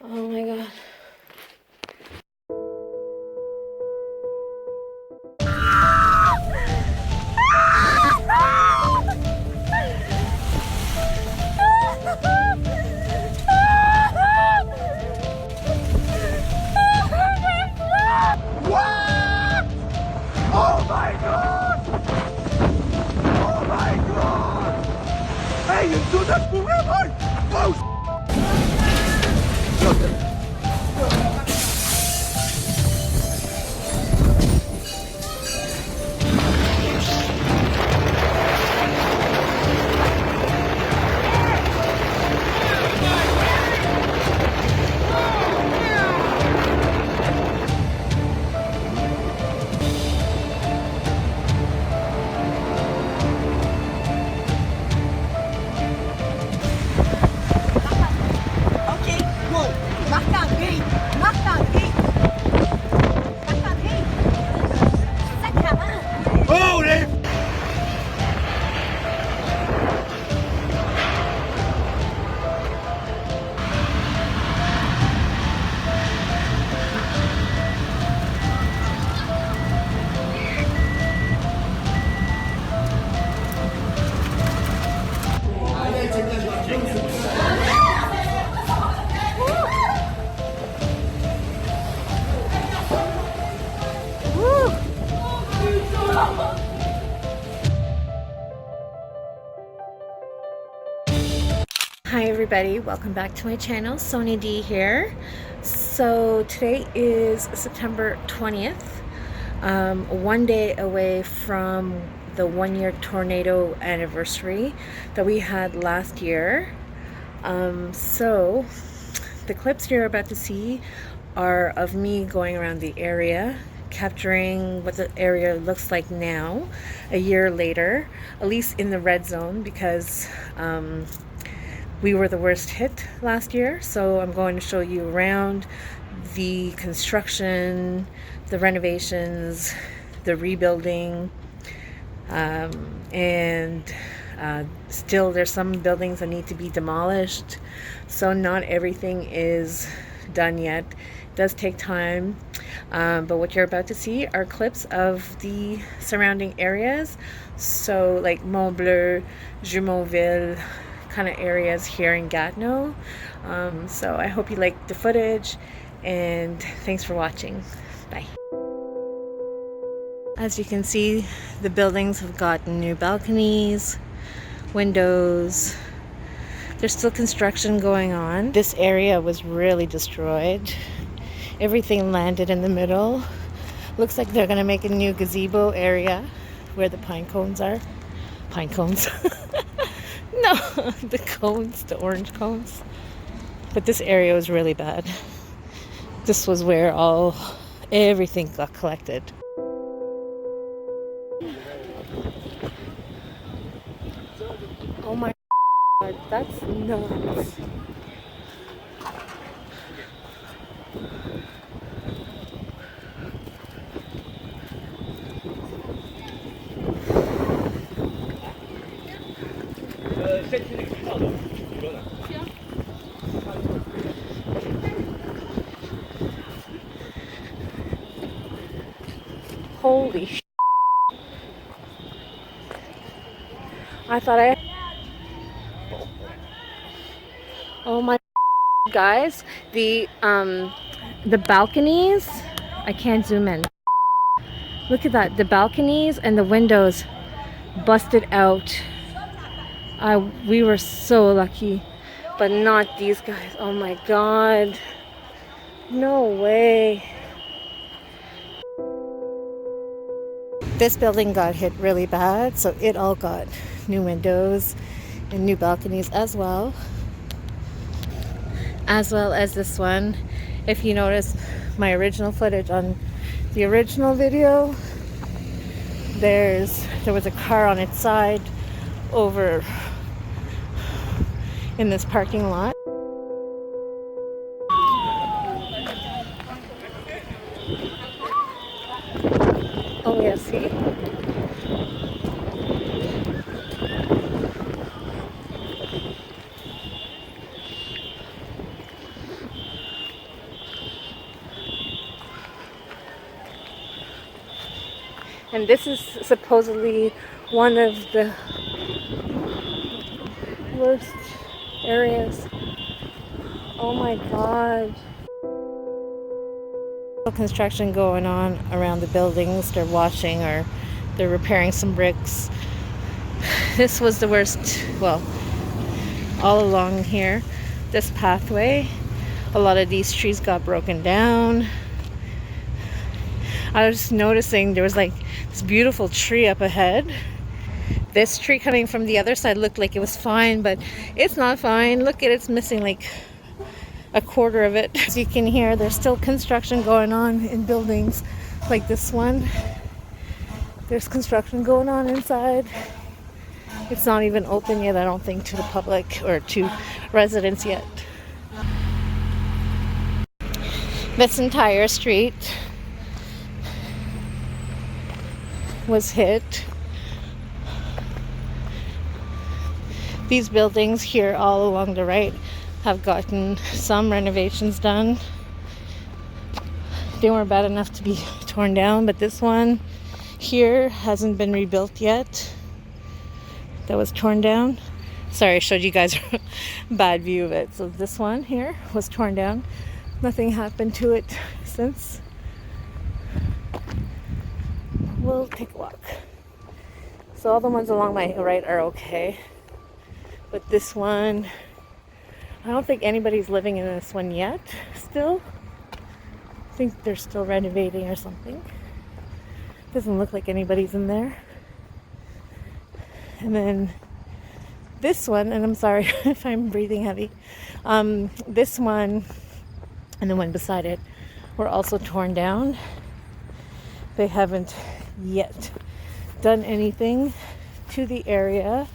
Oh my god. What? Oh my god! Oh my god! Hey, you do that forever! Oh, Okay, go. Marque un gris. Marque un gris. Marque un gris. Sacrament. holy! Hi everybody, welcome back to my channel. Sonia D here. So today is September 20th, one day away from the 1-year tornado anniversary that we had last year. So the clips you're about to see are of me going around the area, capturing what the area looks like now, a year later, at least in the red zone, because we were the worst hit last year. So I'm going to show you around the construction, the renovations, the rebuilding, and still there's some buildings that need to be demolished. So not everything is done yet. It does take time. But what you're about to see are clips of the surrounding areas. So like Montbleu, Jumonville, kind of areas here in Gatineau. So I hope you like the footage, and thanks for watching. Bye. As you can see, the buildings have gotten new balconies, windows. There's still construction going on. This area was really destroyed. Everything landed in the middle. Looks like they're gonna make a new gazebo area where the pine cones are. Pine cones. No, the cones, the orange cones. But this area was really bad. This was where everything got collected. Oh my god, that's nuts. Holy sh! I thought I... Oh my guys, the balconies, I can't zoom in. Look at that, the balconies and the windows busted out. We were so lucky, but not these guys. Oh my god. No way. This building got hit really bad, so it all got new windows and new balconies as well as this one. If you notice my original footage on the original video, there was a car on its side over in this parking lot. Oh yeah, see? And this is supposedly one of the worst areas. Oh my god. Construction going on around the buildings. They're washing or they're repairing some bricks. This was the worst, well, all along here, this pathway. A lot of these trees got broken down. I was noticing there was like this beautiful tree up ahead. This tree coming from the other side looked like it was fine, but it's not fine. Look at it, it's missing like a quarter of it. As you can hear, there's still construction going on in buildings like this one. There's construction going on inside. It's not even open yet, I don't think, to the public or to residents yet. This entire street was hit. These buildings here all along the right have gotten some renovations done. They weren't bad enough to be torn down, but this one here hasn't been rebuilt yet. That was torn down. Sorry, I showed you guys a bad view of it. So this one here was torn down. Nothing happened to it since. We'll take a walk. So all the ones along my right are okay. But this one, I don't think anybody's living in this one yet, still. I think they're still renovating or something. Doesn't look like anybody's in there. And then this one, and I'm sorry if I'm breathing heavy, this one and the one beside it were also torn down. They haven't yet done anything to the area.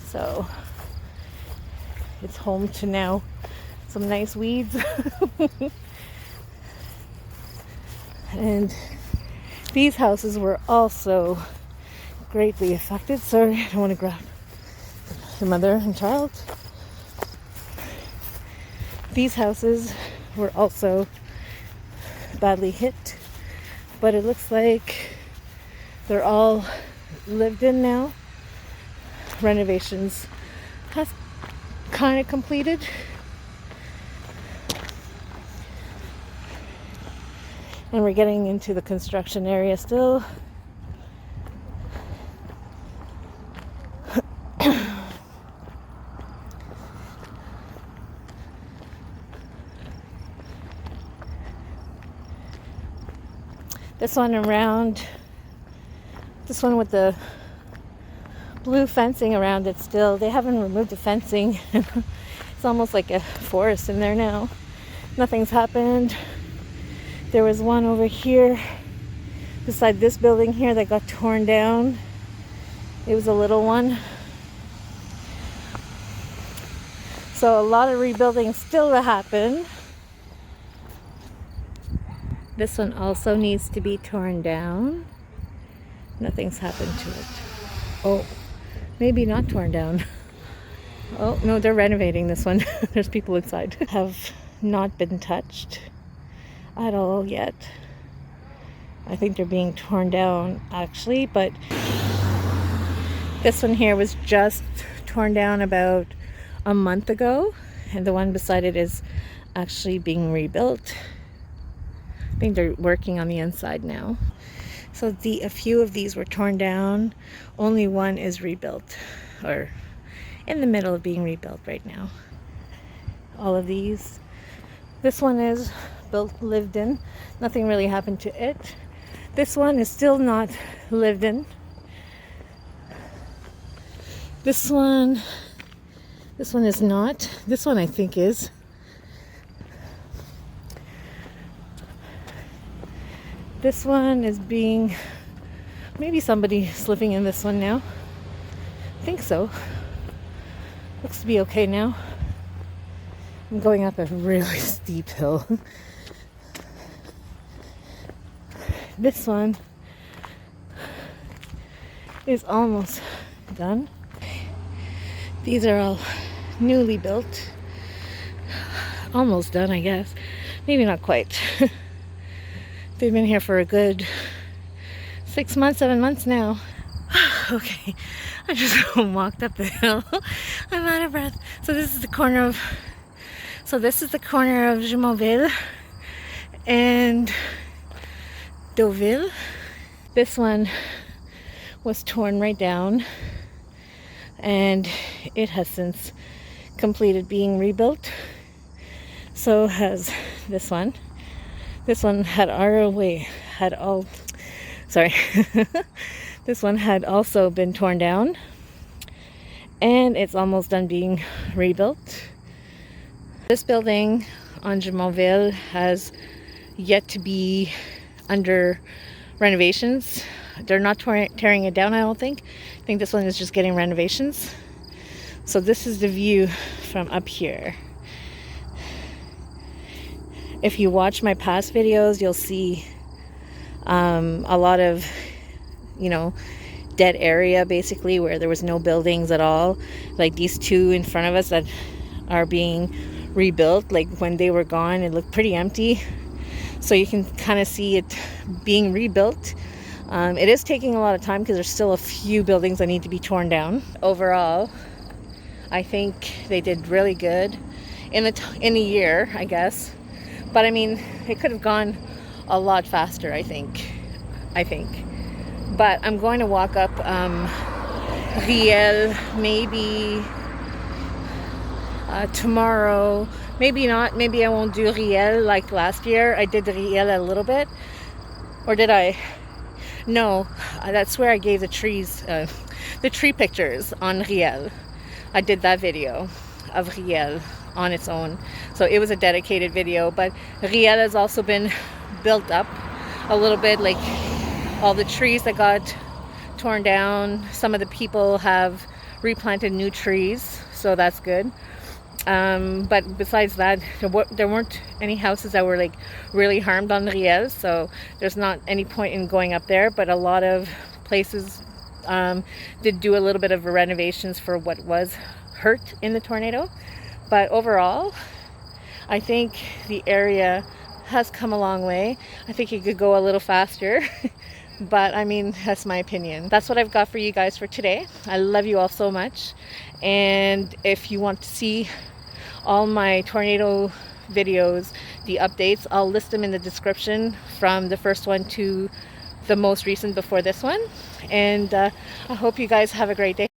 So it's home to now some nice weeds. And these houses were also greatly affected. Sorry, I don't want to grab the mother and child. These houses were also badly hit, but it looks like they're all lived in now. Renovations has kind of completed. And we're getting into the construction area still. This one around, this one with the blue fencing around it still. They haven't removed the fencing. It's almost like a forest in there now. Nothing's happened. There was one over here beside this building here that got torn down. It was a little one. So a lot of rebuilding still to happen. This one also needs to be torn down. Nothing's happened to it. Oh, maybe not torn down. Oh, no, they're renovating this one. There's people inside. Have not been touched at all yet. I think they're being torn down actually, but this one here was just torn down about a month ago, and the one beside it is actually being rebuilt. I think they're working on the inside now. So a few of these were torn down. Only one is rebuilt, or in the middle of being rebuilt right now. All of these. This one is lived in. Nothing really happened to it. This one is still not lived in. This one is not. This one I think is. This one is being, maybe somebody's living in this one now. I think so. Looks to be okay now. I'm going up a really steep hill. This one is almost done. These are all newly built. almost done, I guess. Maybe not quite. They've been here for a good 6 months, 7 months now. Okay, I just walked up the hill. I'm out of breath. So this is the corner of Jumonville and Deauville. This one was torn right down, and it has since completed being rebuilt. So has this one. This one this one had also been torn down, and it's almost done being rebuilt. This building on Jumonville has yet to be under renovations. They're not tearing it down, I don't think. I think this one is just getting renovations. So this is the view from up here. If you watch my past videos, you'll see a lot of, dead area basically, where there was no buildings at all. Like these two in front of us that are being rebuilt, like when they were gone, it looked pretty empty. So you can kind of see it being rebuilt. It is taking a lot of time because there's still a few buildings that need to be torn down. Overall, I think they did really good in a year, I guess. But I mean, it could have gone a lot faster, I think. But I'm going to walk up Riel maybe tomorrow. Maybe not. Maybe I won't do Riel like last year. I did Riel a little bit. Or did I? No, that's where I gave the tree pictures on Riel. I did that video of Riel on its own. So it was a dedicated video, but Riel has also been built up a little bit, like all the trees that got torn down. Some of the people have replanted new trees, so that's good. But besides that, there weren't any houses that were like really harmed on Riel, so there's not any point in going up there. But a lot of places did do a little bit of renovations for what was hurt in the tornado. But overall, I think the area has come a long way. I think it could go a little faster. But I mean, that's my opinion. That's what I've got for you guys for today. I love you all so much. And if you want to see all my tornado videos, the updates, I'll list them in the description from the first one to the most recent before this one. And I hope you guys have a great day.